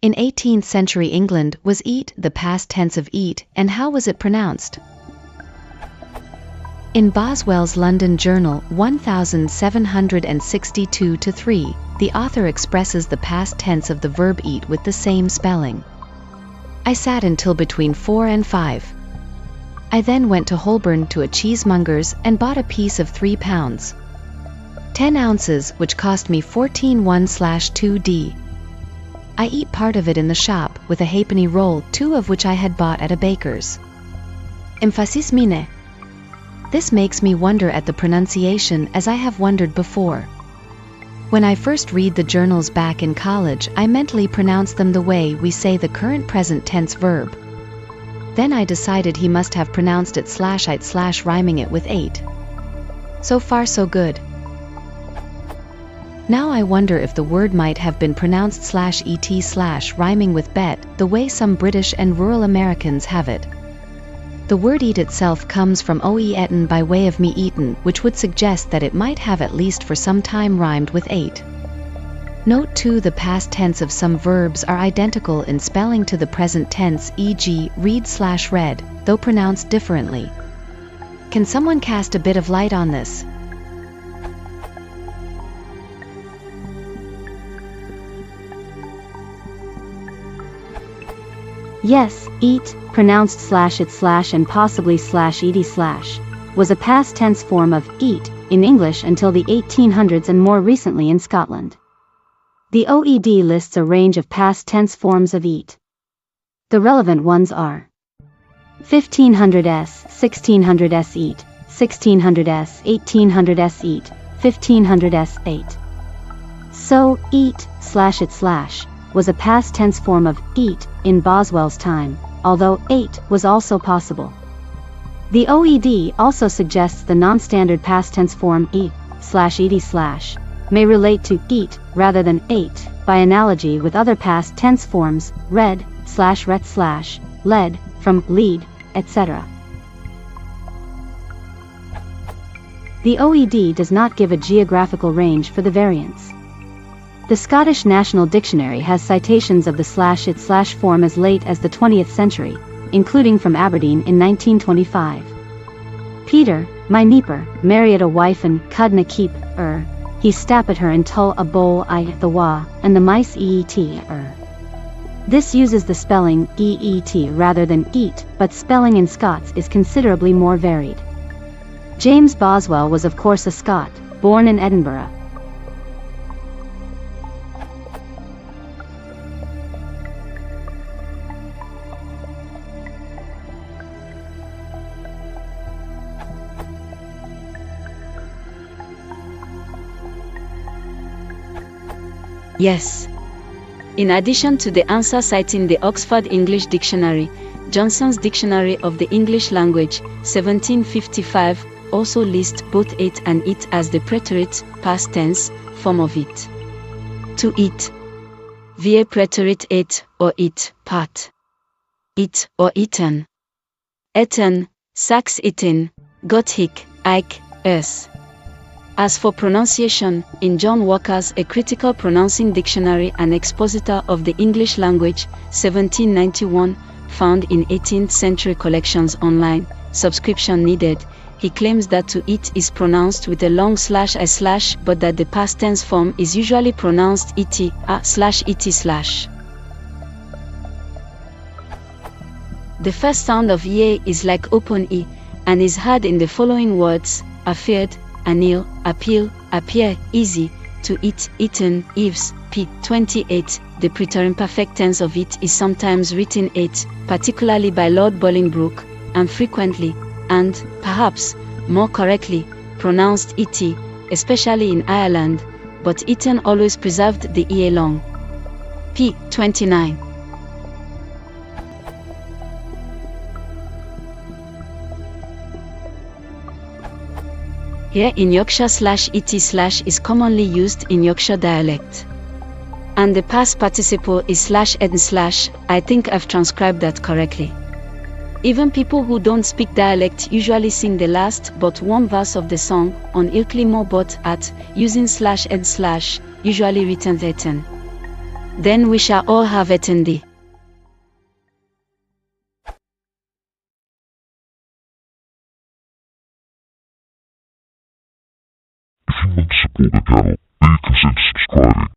In 18th century England, was eat the past tense of eat, and how was it pronounced? In Boswell's London Journal 1762-3, the author expresses the past tense of the verb eat with the same spelling. I sat until between 4 and 5. I then went to Holborn to a cheesemonger's and bought a piece of 3 pounds. 10 ounces, which cost me 14 1/2d. I eat part of it in the shop, with a halfpenny roll, 2 of which I had bought at a baker's. Emphasis mine. This makes me wonder at the pronunciation, as I have wondered before. When I first read the journals back in college, I mentally pronounced them the way we say the current present tense verb. Then I decided he must have pronounced it /ite/ rhyming it with 8. So far so good. Now I wonder if the word might have been pronounced /et/ rhyming with bet, the way some British and rural Americans have it. The word eat itself comes from oe-etten by way of me eaten, which would suggest that it might have at least for some time rhymed with 8. Note too, the past tense of some verbs are identical in spelling to the present tense, e.g. read/read, though pronounced differently. Can someone cast a bit of light on this? Yes, eat, pronounced /it/ and possibly /ed/, was a past tense form of eat in English until the 1800s and more recently in Scotland. The OED lists a range of past tense forms of eat. The relevant ones are 1500s, 1600s eat, 1600s, 1800s eat, 1500s ate. So, eat /it/ was a past tense form of eat in Boswell's time, although ate was also possible. The OED also suggests the non-standard past tense form eat/ed/ may relate to eat rather than ate, by analogy with other past tense forms, read/ret/, led, from lead, etc. The OED does not give a geographical range for the variants. The Scottish National Dictionary has citations of the /it/ form as late as the 20th century, including from Aberdeen in 1925. Peter, my neeper, married a wife and cud na keep, he stapped her until a bowl I the wa, and the mice eat. This uses the spelling eet rather than eat, but spelling in Scots is considerably more varied. James Boswell was of course a Scot, born in Edinburgh. Yes. In addition to the answer citing the Oxford English Dictionary, Johnson's Dictionary of the English Language, 1755, also lists both ate and eat as the preterite, past tense, form of it. To eat. Via preterite ate or eat, part. Eat or eaten. Eaten, sax eaten, got hic, ike, es. As for pronunciation, in John Walker's A Critical Pronouncing Dictionary and Expositor of the English Language, 1791, found in 18th century collections online, subscription needed, he claims that to eat is pronounced with a long /i/ but that the past tense form is usually pronounced et, /et/. The first sound of ye is like open e, and is heard in the following words: afeard, anil, appeal, appear, easy, to eat, eaten, eaves, p. 28. The preterimperfect tense of it is sometimes written ate, particularly by Lord Bolingbroke, and frequently, and, perhaps, more correctly, pronounced et, especially in Ireland, but eaten always preserved the e long. p. 29. Here in Yorkshire /et/ is commonly used in Yorkshire dialect. And the past participle is /ed/. I think I've transcribed that correctly. Even people who don't speak dialect usually sing the last but one verse of the song, on Ilkley More but at, using /ed/, usually written eaten. Then we shall all have eternity. If you want to support the channel, please consider subscribing.